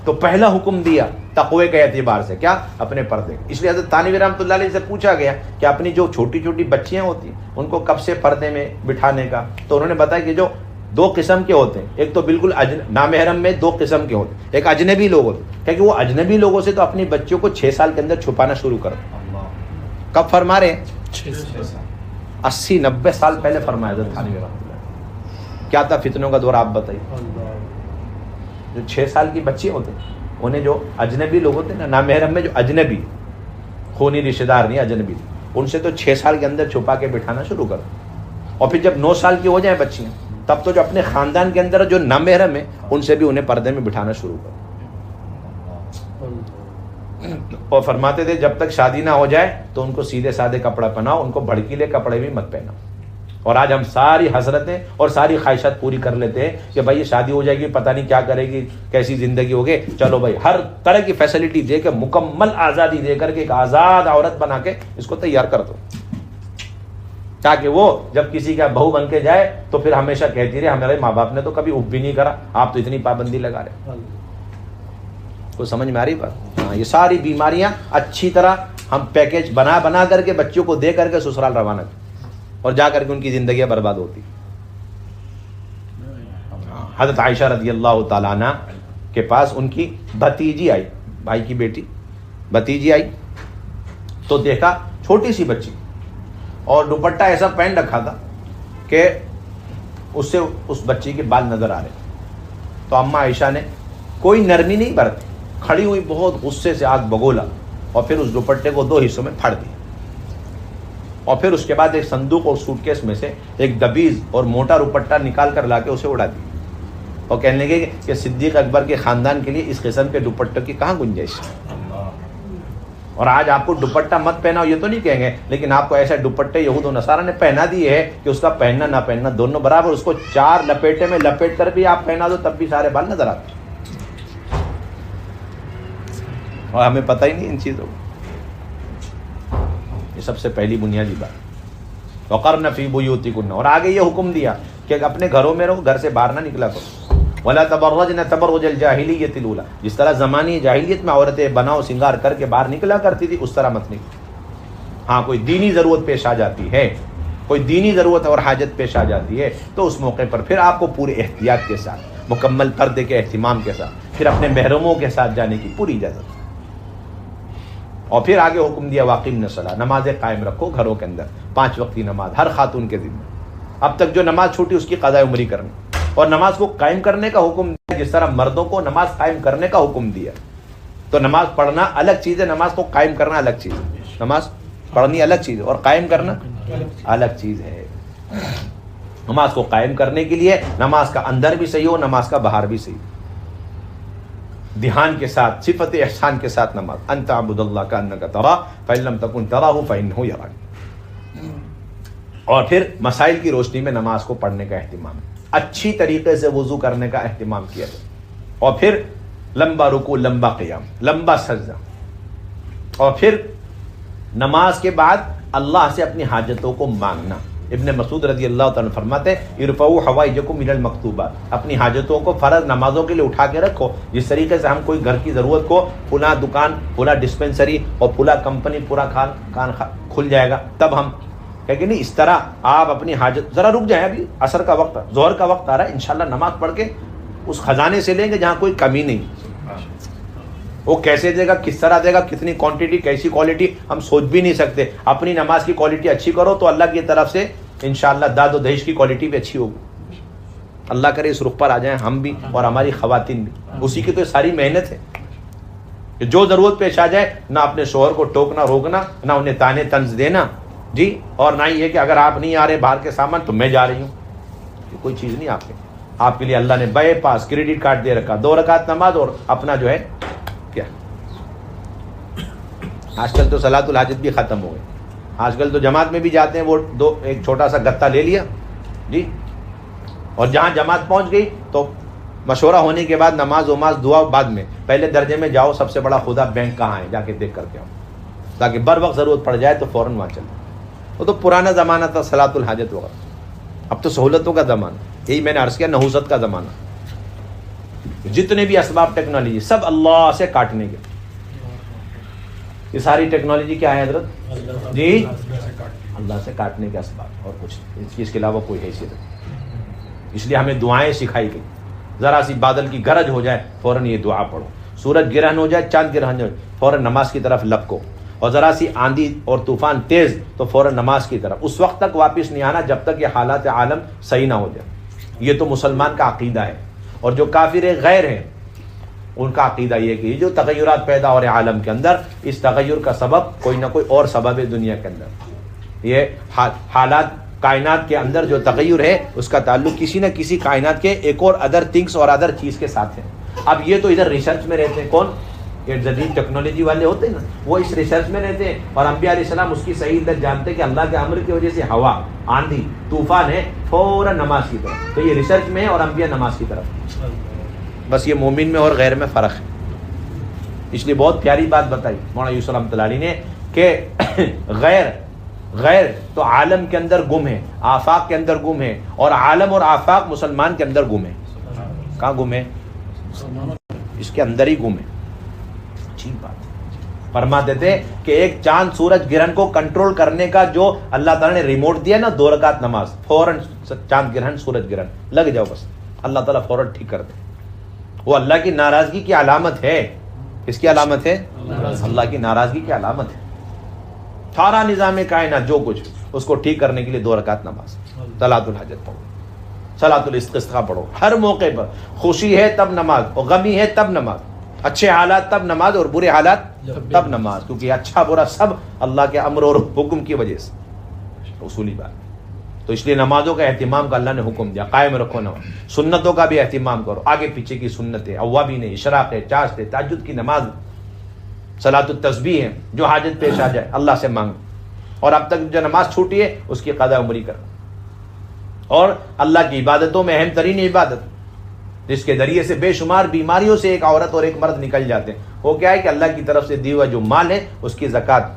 Speaker 2: تو پہلا حکم دیا تقوی کے اعتبار سے کیا؟ اپنے پردے. اس لیے حضرت تھانوی رحمۃ اللہ علیہ سے پوچھا گیا کہ اپنی جو چھوٹی چھوٹی بچیاں ہوتی ہیں ان کو کب سے پردے میں بٹھانے کا، تو انہوں نے بتایا کہ جو دو قسم کے ہوتے ہیں، ایک تو بالکل نامحرم میں دو قسم کے ہوتے ہیں، ایک اجنبی لوگ ہوتے ہیں، کیونکہ وہ اجنبی لوگوں سے تو اپنی بچیوں کو 6 سال کے اندر چھپانا شروع کر دو. کب فرما رہے ہیں؟ 80-90 سال پہلے فرمایا حضرت تھانوی رحمۃ اللہ. کیا تھا فتنوں کا دور، آپ بتائیے. جو 6 سال کی بچی ہوتے ہیں انہیں جو اجنبی لوگ ہوتے ہیں نا، نامحرم میں جو اجنبی خونی رشتہ دار نہیں، اجنبی، ان سے تو 6 سال کے اندر چھپا کے بٹھانا شروع کر. اور پھر جب 9 سال کی ہو جائیں بچیاں، تب تو جو اپنے خاندان کے اندر جو نامحرم ہے ان سے بھی انہیں پردے میں بٹھانا شروع کر. اور فرماتے تھے جب تک شادی نہ ہو جائے تو ان کو سیدھے سادے کپڑا پہناؤ، ان کو بھڑکیلے کپڑے بھی مت پہناؤ. اور آج ہم ساری حسرتیں اور ساری خواہشات پوری کر لیتے ہیں کہ بھائی یہ شادی ہو جائے گی، پتہ نہیں کیا کرے گی، کیسی زندگی ہوگی، چلو بھائی ہر طرح کی فیسلٹی دے کے، مکمل آزادی دے کر کے ایک آزاد عورت بنا کے اس کو تیار کر دو، تاکہ وہ جب کسی کا بہو بن کے جائے تو پھر ہمیشہ کہتی رہے ہمارے ماں باپ نے تو کبھی اف بھی نہیں کرا، آپ تو اتنی پابندی لگا رہے. کو سمجھ میں آ رہی بات؟ ہاں، یہ ساری بیماریاں اچھی طرح ہم پیکیج بنا کر کے بچوں کو دے کر کے سسرال روانہ کریں اور جا کر کے ان کی زندگیاں برباد ہوتی. حضرت عائشہ رضی اللہ تعالیٰ عنہ کے پاس ان کی بھتیجی آئی، بھائی کی بیٹی بھتیجی آئی تو دیکھا چھوٹی سی بچی اور دوپٹہ ایسا پہن رکھا تھا کہ اس سے اس بچی کے بال نظر آ رہے. تو اماں عائشہ نے کوئی نرمی نہیں برتی، کھڑی ہوئی بہت غصے سے آگ بگولا اور پھر اس دوپٹے کو 2 حصوں میں پھاڑ دیا. اور پھر اس کے بعد ایک صندوق اور سوٹ کیس میں سے ایک دبیز اور موٹا دوپٹہ نکال کر لا کے اسے اڑا دیا اور کہنے لگے کہ صدیق اکبر کے خاندان کے لیے اس قسم کے دوپٹوں کی کہاں گنجائش ہے. اور آج آپ کو دوپٹہ مت پہناؤ یہ تو نہیں کہیں گے، لیکن آپ کو ایسے دوپٹے یہود و نصارہ نے پہنا دیے ہے کہ اس کا پہننا نہ پہننا دونوں برابر. اس کو 4 لپیٹے میں لپیٹ کر بھی آپ پہنا دو تب بھی سارے بال نظر آتے، اور ہمیں پتہ ہی نہیں ان چیزوں کو. یہ سب سے پہلی بنیادی بات. وقرن فی بیوتکن، اور آگے یہ حکم دیا کہ اپنے گھروں میں رہو، گھر سے باہر نہ نکلا کرو. ولا تبرجن تبرج الجاہلیۃ الاولی، جس طرح زمانی جاہلیت میں عورتیں بناؤ سنگار کر کے باہر نکلا کرتی تھی اس طرح مت نکلو. ہاں کوئی دینی ضرورت پیش آ جاتی ہے، کوئی دینی ضرورت اور حاجت پیش آ جاتی ہے تو اس موقع پر پھر آپ کو پورے احتیاط کے ساتھ، مکمل پردے کے اہتمام کے ساتھ، پھر اپنے محرموں کے ساتھ جانے کی پوری اجازت. اور پھر آگے حکم دیا واقیمن الصلاۃ، نمازیں قائم رکھو گھروں کے اندر، 5 وقتی نماز ہر خاتون کے ذمہ. اب تک جو نماز چھوٹی اس کی قضاء عمری کرنی، اور نماز کو قائم کرنے کا حکم دیا جس طرح مردوں کو نماز قائم کرنے کا حکم دیا. تو نماز پڑھنا الگ چیز ہے، نماز کو قائم کرنا الگ چیز ہے. نماز پڑھنی الگ چیز ہے اور قائم کرنا الگ چیز ہے. نماز کو قائم کرنے کے لیے نماز کا اندر بھی صحیح ہو، نماز کا باہر بھی صحیح، دھیان کے ساتھ، صفت احسان کے ساتھ نماز. ان تعبد اللہ کانک تراہ فإن لم تکن تراہ فإنہ یراک. اور پھر مسائل کی روشنی میں نماز کو پڑھنے کا اہتمام، اچھی طریقے سے وضو کرنے کا اہتمام کیا جائے. اور پھر لمبا رکوع، لمبا قیام، لمبا سجدہ. اور پھر نماز کے بعد اللہ سے اپنی حاجتوں کو مانگنا، ابن مسعود رضی اللہ تعالیٰ فرماتے ہیں ارفعوا حوائجکم من المکتوبات، اپنی حاجتوں کو فرض نمازوں کے لیے اٹھا کے رکھو. جس طریقے سے ہم کوئی گھر کی ضرورت کو فلاں دکان، فلاں ڈسپینسری اور فلاں کمپنی پورا کان کھل جائے گا تب ہم کہ نہیں، اس طرح آپ اپنی حاجت ذرا رک جائیں. ابھی عصر کا وقت، ظہر کا وقت آ رہا ہے، انشاءاللہ نماز پڑھ کے اس خزانے سے لیں گے جہاں کوئی کمی نہیں. وہ کیسے دے گا، کس طرح دے گا، کتنی کوانٹٹی، کیسی کوالٹی ہم سوچ بھی نہیں سکتے. اپنی نماز کی کوالٹی اچھی کرو تو اللہ کی طرف سے انشاءاللہ داد و دہش کی کوالٹی بھی اچھی ہوگی. اللہ کرے اس رخ پر آ جائیں ہم بھی اور ہماری خواتین بھی. اسی کی تو ساری محنت ہے کہ جو ضرورت پیش آ جائے نہ اپنے شوہر کو ٹوکنا روکنا، نہ انہیں تانے طنز دینا جی، اور نہ یہ کہ اگر آپ نہیں آ رہے باہر کے سامان تو میں جا رہی ہوں. یہ کوئی چیز نہیں آپ کے لیے اللہ نے بے پاس کریڈٹ کارڈ دے رکھا، 2 رکعت نماز اور اپنا جو ہے کیا. آج کل تو صلاۃ الحاجت بھی ختم ہو گئی. آج کل تو جماعت میں بھی جاتے ہیں، وہ ایک چھوٹا سا گتا لے لیا جی، اور جہاں جماعت پہنچ گئی تو مشورہ ہونے کے بعد نماز دعا بعد میں، پہلے درجے میں جاؤ سب سے بڑا خدا بینک کہاں ہے جا کے دیکھ کر کے آؤ، تاکہ بر وقت ضرورت پڑ جائے تو فوراً وہاں چلے. وہ تو پرانا زمانہ تھا صلاۃ الحاجت وغیرہ. اب تو سہولتوں کا زمانہ، یہی میں نے عرض کیا نحوست کا زمانہ. جتنے بھی اسباب ٹیکنالوجی سب اللہ سے کاٹنے کے. یہ ساری ٹیکنالوجی کیا ہے حضرت جی؟ اللہ سے کاٹنے کے اسباب، اور کچھ اس کے علاوہ کوئی حیثیت نہیں. اس لیے ہمیں دعائیں سکھائی گئی. ذرا سی بادل کی گرج ہو جائے فوراً یہ دعا پڑھو، سورج گرہن ہو جائے، چاند گرہن ہو جائے فوراً نماز کی طرف لپکو، اور ذرا سی آندھی اور طوفان تیز تو فوراً نماز کی طرف. اس وقت تک واپس نہیں آنا جب تک یہ حالات عالم صحیح نہ ہو جائے. یہ تو مسلمان کا عقیدہ ہے. اور جو کافر غیر ہیں ان کا عقیدہ یہ کہ جو تغیرات پیدا ہو رہے ہیں عالم کے اندر، اس تغیر کا سبب کوئی نہ کوئی اور سبب ہے دنیا کے اندر. یہ حالات کائنات کے اندر جو تغیر ہے اس کا تعلق کسی نہ کسی کائنات کے ایک اور ادر تھنگس اور ادر چیز کے ساتھ ہے. اب یہ تو ادھر ریسرچ میں رہتے ہیں، کون؟ یہ جدید ٹیکنالوجی والے ہوتے ہیں نا، وہ اس ریسرچ میں رہتے ہیں، اور انبیاء علیہ السلام اس کی صحیح عدت جانتے ہیں کہ اللہ کے امر کی وجہ سے ہوا، آندھی، طوفان ہے، فوراً نماز کی طرف. تو یہ ریسرچ میں ہے اور انبیاء نماز کی طرف. بس یہ مومن میں اور غیر میں فرق ہے. اس لیے بہت پیاری بات بتائی مولانا یوسف رحمۃ اللہ علیہ نے کہ غیر تو عالم کے اندر گم ہے، آفاق کے اندر گم ہے، اور عالم اور آفاق مسلمان کے اندر گم ہے. کہاں گم ہے؟ اس کے اندر ہی گم ہے. عجیب بات. فرماتے تھے کہ ایک چاند سورج گرہن کو کنٹرول کرنے کا جو اللہ تعالیٰ نے ریموٹ دیا نا، 2 رکعت نماز، فوراً چاند گرہن سورج گرہن لگ جاؤ، بس اللہ تعالیٰ فوراً ٹھیک کر دے. وہ اللہ کی ناراضگی کی علامت ہے. اس کی علامت ہے اللہ کی ناراضگی کی علامت ہے. سارا نظام کائنات جو کچھ اس کو ٹھیک کرنے کے لیے 2 رکعت نماز، صلاۃ الحاجت پڑھو، صلاۃ الاستسقاء پڑھو. ہر موقع پر خوشی ہے تب نماز، اور غمی ہے تب نماز، اچھے حالات تب نماز اور برے حالات تب نماز، کیونکہ اچھا برا سب اللہ کے امر اور حکم کی وجہ سے. اصولی بات. تو اس لیے نمازوں کا اہتمام کا اللہ نے حکم دیا، قائم رکھو نماز. سنتوں کا بھی اہتمام کرو، آگے پیچھے کی سنتیں، اوابین ہے، اشراق ہے، چاشت ہے، تہجد کی نماز، صلاۃ التسبیح ہے. جو حاجت پیش آ جائے اللہ سے مانگو، اور اب تک جو نماز چھوٹی ہے اس کی قضا عمری کرو. اور اللہ کی عبادتوں میں اہم ترین عبادت جس کے ذریعے سے بے شمار بیماریوں سے ایک عورت اور ایک مرد نکل جاتے ہیں، وہ کیا ہے کہ اللہ کی طرف سے دی ہوا جو مال ہے اس کی زکوٰۃ